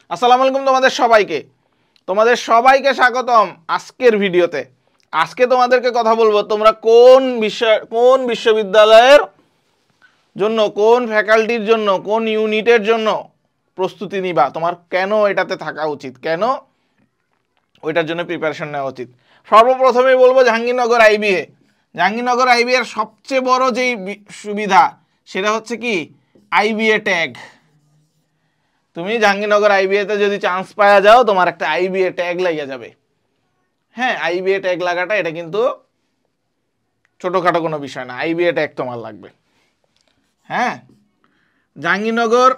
আসসালামু আলাইকুম তোমাদের সবাইকে স্বাগতম আজকের ভিডিওতে। আজকে তোমাদেরকে কথা বলবো তোমরা কোন বিশ্ববিদ্যালয়ের জন্য, কোন ফ্যাকাল্টির জন্য, কোন ইউনিটের জন্য প্রস্তুতি নিবা, তোমার কেন এটাতে থাকা উচিত, কেন ওইটার জন্য প্রিপারেশন নেওয়া উচিত। সর্বপ্রথমেই বলবো জাহাঙ্গীরনগর আইবিএ। জাহাঙ্গীরনগর আইবিএ এর সবচেয়ে বড় যেই সুবিধা সেটা হচ্ছে কি আইবিএ ট্যাগ। তুমি জাহাঙ্গীরনগর আইবিএতে যদি চান্স পাওয়া যাও তোমার একটা আইবিএ ট্যাগ লাগিয়ে যাবে। হ্যাঁ, আইবিএ ট্যাগ লাগাটা এটা কিন্তু ছোটোখাটো কোনো বিষয় না, আইবিএ ট্যাগ তোমার লাগবে। হ্যাঁ, জাহাঙ্গীরনগর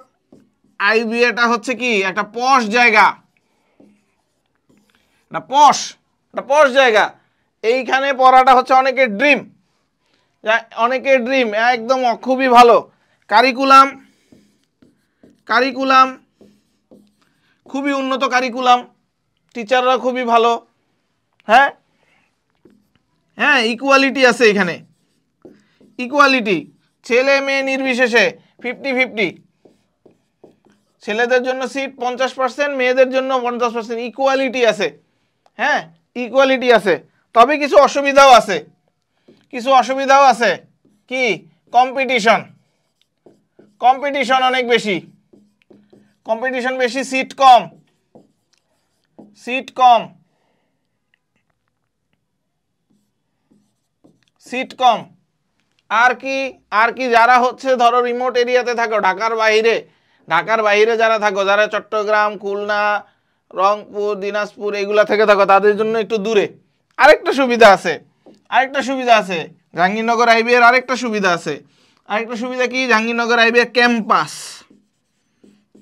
আইবিএটা হচ্ছে কি একটা পশ জায়গা, একটা পশ জায়গা। এইখানে পড়াটা হচ্ছে অনেকের ড্রিম, একদম খুবই ভালো কারিকুলাম খুবই উন্নত কারিকুলাম, টিচাররা খুবই ভালো। হ্যাঁ, ইকুয়ালিটি আছে এখানে, ইকুয়ালিটি ছেলে মেয়ে নির্বিশেষে 50-50। ছেলেদের জন্য সিট 50%, মেয়েদের জন্য 50%, ইকুয়ালিটি আছে। হ্যাঁ, ইকুয়ালিটি আছে, তবে কিছু অসুবিধাও আছে। কি? কম্পিটিশন অনেক বেশি, সিট কম। আর কি যারা হচ্ছে ধরো রিমোট এরিয়াতে থাকো, ঢাকার বাইরে যারা থাকো, যারা চট্টগ্রাম, খুলনা, রংপুর, দিনাজপুর এইগুলা থেকে থাকো, তাদের জন্য একটু দূরে আরেকটা সুবিধা আছে জাহাঙ্গীরনগর আইবিএর। আরেকটা সুবিধা কি জাহাঙ্গীরনগর আইবিএর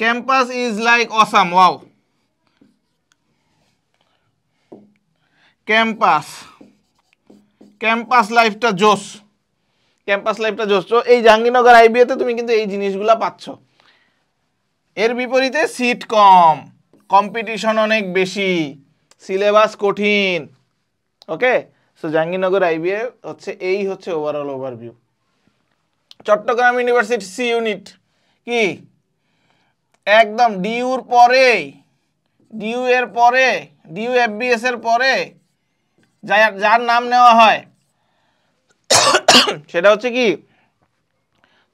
campus is like awesome. Wow, campus লাইফটা জোস। তো এই জাহাঙ্গীরনগর আইবিএতে তুমি কিন্তু এই জিনিসগুলা পাচ্ছ। এর বিপরীতে সিট কম, কম্পিটিশন অনেক বেশি, সিলেবাস কঠিন। ওকে, সো জাহাঙ্গীরনগর আইবিএ হচ্ছে overall overview. Chittagong university C unit কি একদম ডিউ এফবিএস এর পরে যার নাম নেওয়া হয় সেটা হচ্ছে কি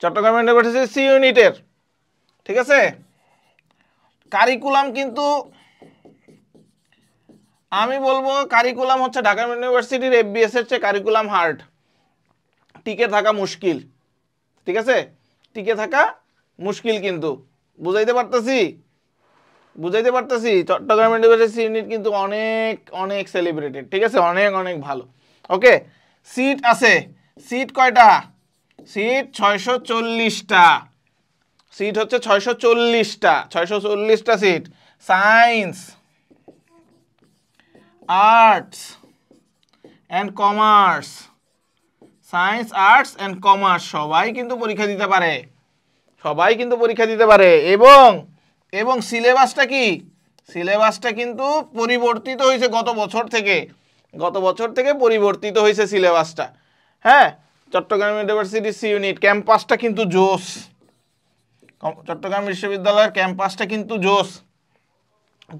চট্টগ্রাম ইউনিভার্সিটি সি ইউনিটের। ঠিক আছে, কারিকুলাম কিন্তু আমি বলবো কারিকুলাম হচ্ছে ঢাকা ইউনিভার্সিটির এফবিএস এর চেয়ে কারিকুলাম হার্ড, টিকে থাকা মুশকিল। ঠিক আছে, টিকে থাকা মুশকিল, কিন্তু বুঝাইতে পারতেছি চট্টগ্রাম ইউনিভার্সিটি ইউনিট কিন্তু অনেক সেলিব্রেটেড। ঠিক আছে, অনেক ভালো। ওকে, সিট আছে, সিট কয়টা? সিট 640টা। সিট হচ্ছে 640টা seat. Science, arts and commerce সবাই কিন্তু পরীক্ষা দিতে পারে। এবং সিলেবাসটা কিন্তু পরিবর্তিত হয়েছে গত বছর থেকে পরিবর্তিত হয়েছে সিলেবাসটা। হ্যাঁ, চট্টগ্রাম ইউনিভার্সিটি সি ইউনিট ক্যাম্পাসটা কিন্তু জোস। চট্টগ্রাম বিশ্ববিদ্যালয়ের ক্যাম্পাসটা কিন্তু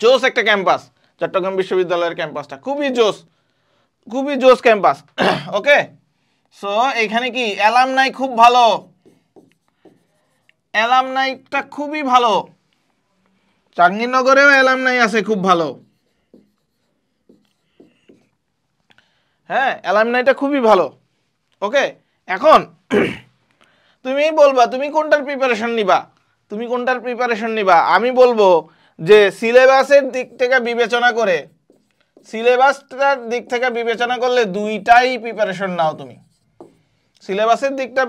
জোস একটা ক্যাম্পাস। চট্টগ্রাম বিশ্ববিদ্যালয়ের ক্যাম্পাসটা খুবই জোস ক্যাম্পাস। ওকে, সো এখানে কি অ্যালামনাই খুব ভালো, অ্যালামনাইটা খুবই ভালো। জাহাঙ্গীরনগরেও অ্যালামনাই আছে খুব ভালো। হ্যাঁ, অ্যালামনাইটা খুবই ভালো। ওকে, এখন তুমি বলবা তুমি কোনটার প্রিপারেশন নিবা। আমি বলবো যে সিলেবাসটার দিক থেকে বিবেচনা করলে দুইটাই প্রিপারেশন নাও। তুমি সিলেবাসের দিকটা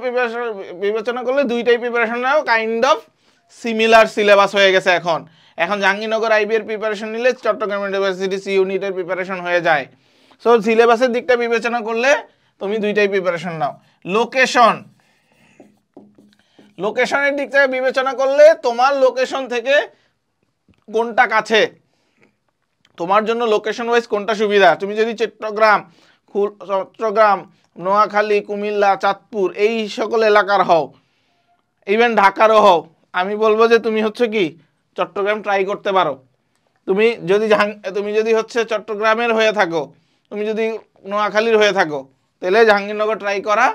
বিবেচনা করলে দুইটাই preparation now. Kind of similar syllabus হয়ে গেছে এখন জাহাঙ্গীরনগর আইবিএর প্রিপারেশন নিলে চট্টগ্রাম ইউনিভার্সিটি সি ইউনিটের প্রিপারেশন হয়ে যায়। সো সিলেবাসের দিকটা বিবেচনা করলে তুমি দুইটাই প্রিপারেশন নাও। লোকেশনের দিক থেকে বিবেচনা করলে তোমার লোকেশন থেকে কোনটা কাছে, তোমার জন্য লোকেশন ওয়াইজ কোনটা সুবিধা। তুমি যদি চট্টগ্রাম, নোয়াখালী, কুমিল্লা, চাঁদপুর এই সকল এলাকার হও, ইভেন ঢাকারও হও, আমি বলবো যে তুমি হচ্ছে কি চট্টগ্রাম ট্রাই করতে পারো। তুমি যদি হচ্ছে চট্টগ্রামের হয়ে থাকো, তুমি যদি নোয়াখালীর হয়ে থাকো, তাহলে জাহাঙ্গীরনগর ট্রাই করা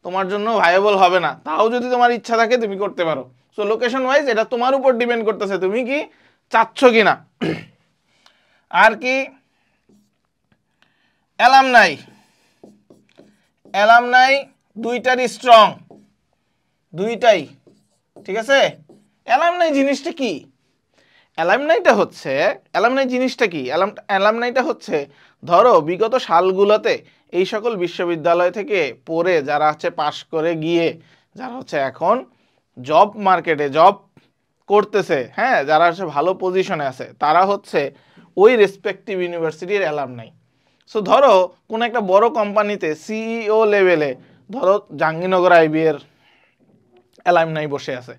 তোমার জন্য ভাইয়েবল হবে না। তাও যদি তোমার ইচ্ছা থাকে তুমি করতে পারো। সো লোকেশন ওয়াইজ এটা তোমার উপর ডিপেন্ড করতেছে তুমি কি চাচ্ছ কিনা। আর কি অ্যালামনাই দুইটারই স্ট্রং, দুইটাই ঠিক আছে। অ্যালামনাই জিনিসটা কি? অ্যালামনাই জিনিসটা কি? অ্যালামনাইটা হচ্ছে ধরো বিগত সালগুলোতে এই সকল বিশ্ববিদ্যালয় থেকে পড়ে যারা হচ্ছে পাশ করে গিয়ে যারা হচ্ছে এখন জব মার্কেটে জব করতেছে, হ্যাঁ, যারা হচ্ছে ভালো পজিশনে আছে, তারা হচ্ছে ওই রেসপেক্টিভ ইউনিভার্সিটির অ্যালামনাই। সো ধরো কোনো একটা বড় কোম্পানিতে সিইও লেভেলে ধরো জাহাঙ্গীরনগর আইবি এর অ্যালামনাই বসে আছে,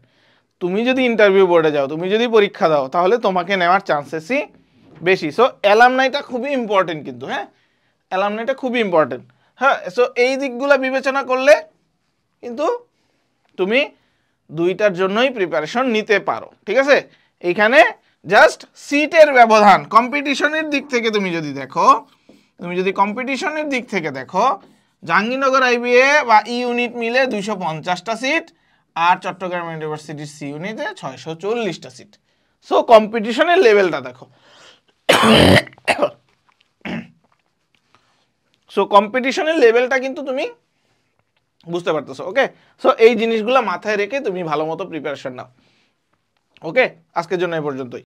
তুমি যদি ইন্টারভিউ বোর্ডে যাও, তুমি যদি পরীক্ষা দাও, তাহলে তোমাকে নেওয়ার চান্সেসই বেশি। সো অ্যালামনাইটা খুবই ইম্পর্টেন্ট কিন্তু, হ্যাঁ, অ্যালামনাইটা খুবই ইম্পর্টেন্ট। হ্যাঁ, সো এই দিকগুলো বিবেচনা করলে কিন্তু তুমি দুইটার জন্যই প্রিপারেশন নিতে পারো, ঠিক আছে। এইখানে জাস্ট সিটের ব্যবধান, কম্পিটিশনের দিক থেকে তুমি যদি কম্পিটিশনের দিক থেকে দেখো, জাহাঙ্গীরনগর আইবিএ বা ই ইউনিট মিলে 250টা সিট, আর চট্টগ্রাম ইউনিভার্সিটির সি ইউনিটে 640টা সিট। সো কম্পিটিশনের লেভেলটা দেখো। সো কম্পিটিশনের লেভেলটা কিন্তু তুমি বুঝতে পারতেছো। ওকে, সো এই জিনিসগুলো মাথায় রেখে তুমি ভালো মতো প্রিপারেশন নাও। ওকে, আজকের জন্য এই পর্যন্তই।